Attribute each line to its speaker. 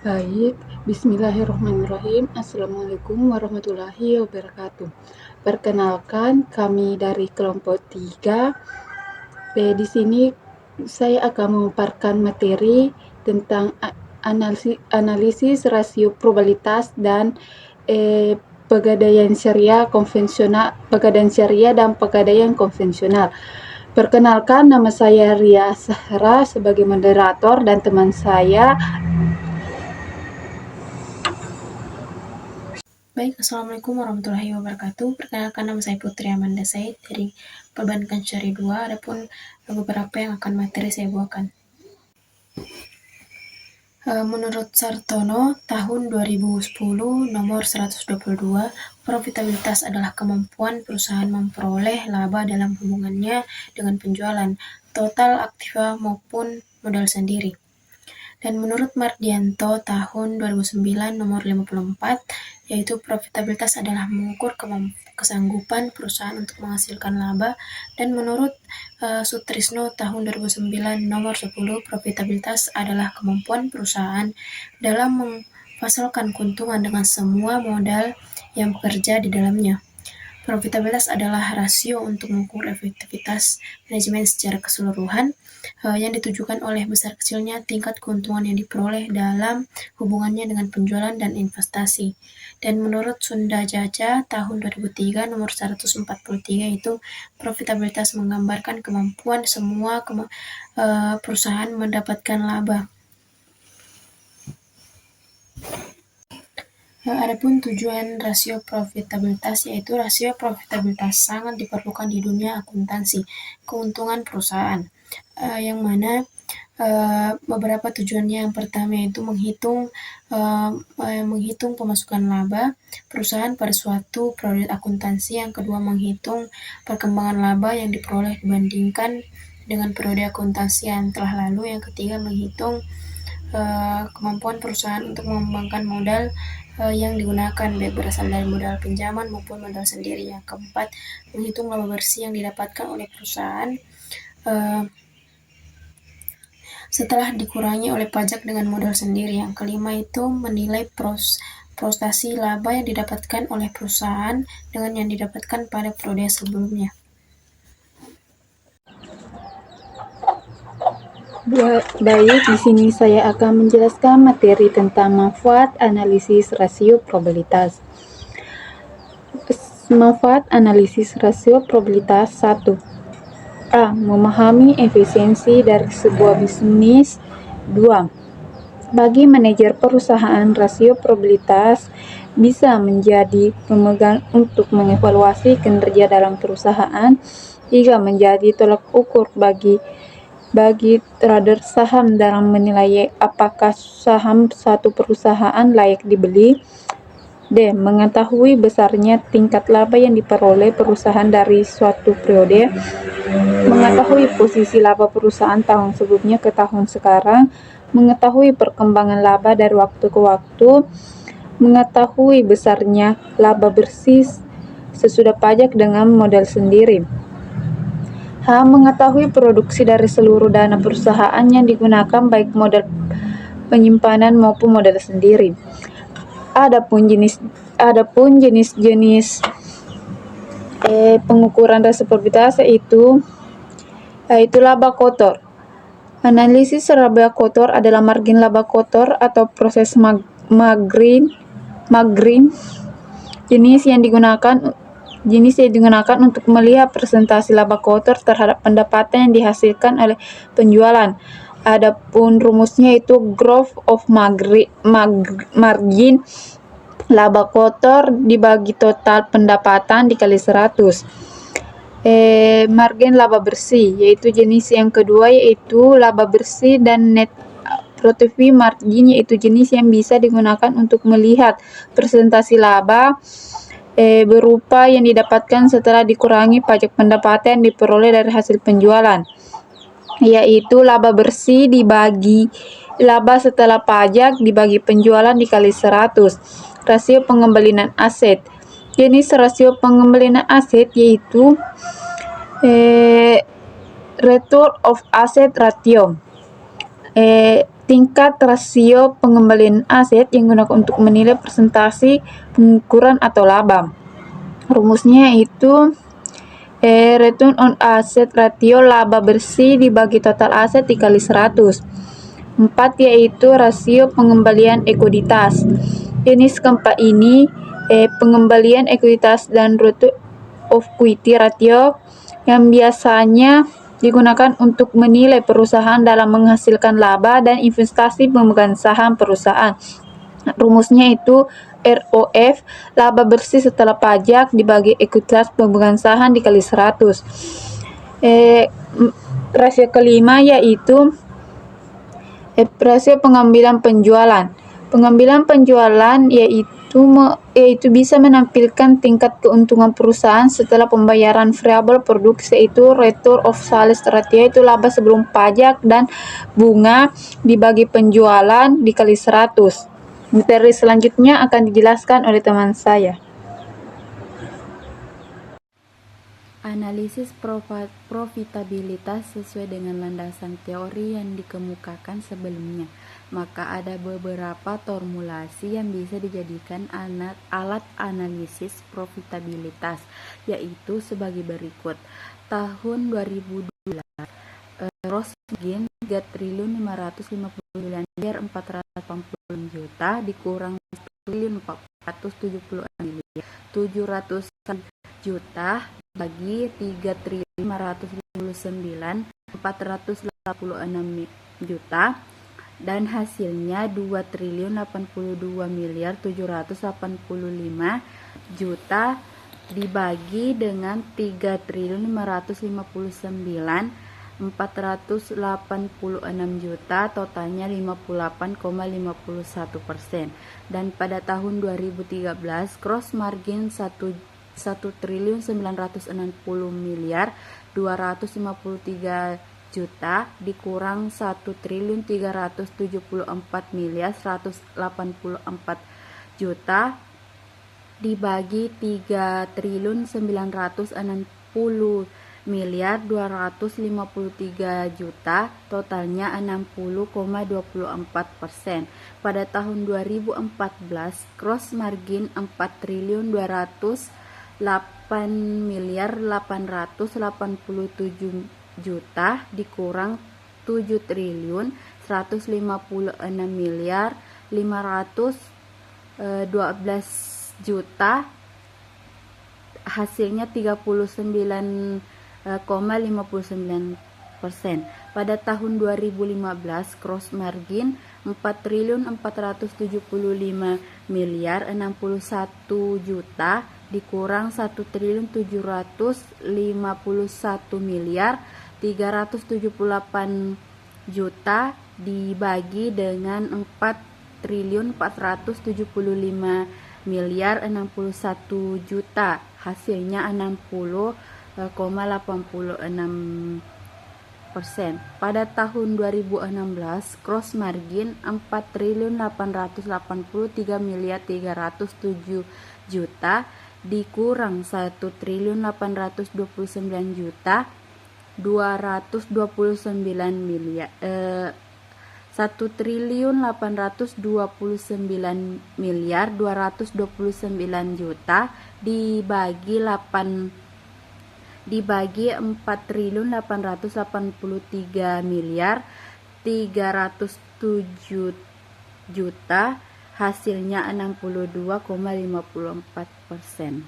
Speaker 1: Baik, bismillahirrahmanirrahim. Assalamualaikum warahmatullahi wabarakatuh. Perkenalkan, kami dari kelompok 3. Di sini saya akan memaparkan materi tentang analisis rasio probabilitas dan pegadaian syariah konvensional, pegadaian syariah dan pegadaian konvensional. Perkenalkan, nama saya Ria Sahra sebagai moderator dan teman saya.
Speaker 2: Baik, Assalamualaikum warahmatullahi wabarakatuh. Perkenalkan, nama saya Putri Amanda Said dari Perbankan Syariah 2. Adapun beberapa yang akan materi saya bawakan. Menurut Sartono, tahun 2010 nomor 122, profitabilitas adalah kemampuan perusahaan memperoleh laba dalam hubungannya dengan penjualan, total aktiva maupun modal sendiri. Dan menurut Mardianto tahun 2009 nomor 54, yaitu profitabilitas adalah mengukur kesanggupan perusahaan untuk menghasilkan laba. Dan menurut Sutrisno tahun 2009 nomor 10, profitabilitas adalah kemampuan perusahaan dalam menghasilkan keuntungan dengan semua modal yang bekerja di dalamnya. Profitabilitas adalah rasio untuk mengukur efektivitas manajemen secara keseluruhan yang ditujukan oleh besar kecilnya tingkat keuntungan yang diperoleh dalam hubungannya dengan penjualan dan investasi. Dan menurut Sunda Jaja tahun 2003 nomor 143 itu profitabilitas menggambarkan kemampuan semua perusahaan mendapatkan laba. Adapun tujuan rasio profitabilitas, yaitu rasio profitabilitas sangat diperlukan di dunia akuntansi keuntungan perusahaan, yang mana beberapa tujuannya. Yang pertama yaitu menghitung pemasukan laba perusahaan pada suatu periode akuntansi. Yang kedua, menghitung perkembangan laba yang diperoleh dibandingkan dengan periode akuntansi yang telah lalu. Yang ketiga, menghitung kemampuan perusahaan untuk mengembangkan modal yang digunakan, baik berasal dari modal pinjaman maupun modal sendiri. Yang keempat, menghitung laba bersih yang didapatkan oleh perusahaan setelah dikurangi oleh pajak dengan modal sendiri. Yang kelima itu menilai prestasi laba yang didapatkan oleh perusahaan dengan yang didapatkan pada periode sebelumnya.
Speaker 1: Baik, di sini saya akan menjelaskan materi tentang manfaat analisis rasio probabilitas. Manfaat analisis rasio probabilitas 1. A. Memahami efisiensi dari sebuah bisnis. 2. Bagi manajer perusahaan, rasio probabilitas bisa menjadi pemegang untuk mengevaluasi kinerja dalam perusahaan. 3. Menjadi tolak ukur bagi trader saham dalam menilai apakah saham satu perusahaan layak dibeli. D. Mengetahui besarnya tingkat laba yang diperoleh perusahaan dari suatu periode. Mengetahui posisi laba perusahaan tahun sebelumnya ke tahun sekarang. Mengetahui perkembangan laba dari waktu ke waktu. Mengetahui besarnya laba bersih sesudah pajak dengan modal sendiri. H. Mengetahui produksi dari seluruh dana perusahaan yang digunakan, baik modal penyimpanan maupun modal sendiri. Adapun jenis-jenis pengukuran rasio probabilitas yaitu laba kotor. Analisis laba kotor adalah margin laba kotor atau proses margin jenis yang digunakan untuk melihat presentasi laba kotor terhadap pendapatan yang dihasilkan oleh penjualan. Adapun rumusnya itu growth of margin laba kotor dibagi total pendapatan dikali 100. Margin laba bersih, yaitu jenis yang kedua, yaitu laba bersih, dan net profit margin, yaitu jenis yang bisa digunakan untuk melihat presentasi laba berupa yang didapatkan setelah dikurangi pajak pendapatan yang diperoleh dari hasil penjualan, yaitu laba bersih dibagi laba setelah pajak dibagi penjualan dikali 100. Rasio pengembalian aset. Jenis rasio pengembalian aset yaitu return of asset ratio. tingkat rasio pengembalian aset yang digunakan untuk menilai presentasi pengukuran atau laba. Rumusnya itu return on asset ratio laba bersih dibagi total aset dikali 100. 4 yaitu rasio pengembalian ekuitas. Jenis keempat ini pengembalian ekuitas dan return of equity ratio yang biasanya digunakan untuk menilai perusahaan dalam menghasilkan laba dan investasi pemegang saham perusahaan. Rumusnya itu ROF, laba bersih setelah pajak dibagi ekuitas pemegang saham dikali 100. Rasio kelima yaitu rasio pengambilan penjualan. Pengambilan penjualan yaitu bisa menampilkan tingkat keuntungan perusahaan setelah pembayaran variabel produksi, yaitu return of sales ratio itu laba sebelum pajak dan bunga dibagi penjualan dikali 100. Materi selanjutnya akan dijelaskan oleh teman saya.
Speaker 3: Analisis profitabilitas sesuai dengan landasan teori yang dikemukakan sebelumnya. Maka ada beberapa formulasi yang bisa dijadikan alat analisis profitabilitas, yaitu sebagai berikut. Tahun 2012, gross margin 3.559 miliar 480 juta dikurang 1.476 miliar 700 juta bagi 3.559 486 juta, dan hasilnya 2.082 miliar 785 juta dibagi dengan 3.559 486 juta, totalnya 58,51%. Dan pada tahun 2013 gross margin 1.960 miliar 253 juta dikurang 1.374 miliar 184 juta dibagi 3.960 miliar 253 juta, totalnya 60,24%. Pada tahun 2014 gross margin 4.208 miliar 887 juta dikurang 7.156 miliar 512 juta, hasilnya 39,59%. Pada tahun 2015 gross margin 4.475 miliar 61 juta dikurang 1.751 miliar 378 juta dibagi dengan 4.475 miliar 61 juta, hasilnya 60,86%. Pada tahun 2016 gross margin 4.883 miliar 307 juta dikurang 1.829 juta 229 miliar 1.829 miliar 229 juta dibagi 4.883 miliar 307 juta, hasilnya 62,54%.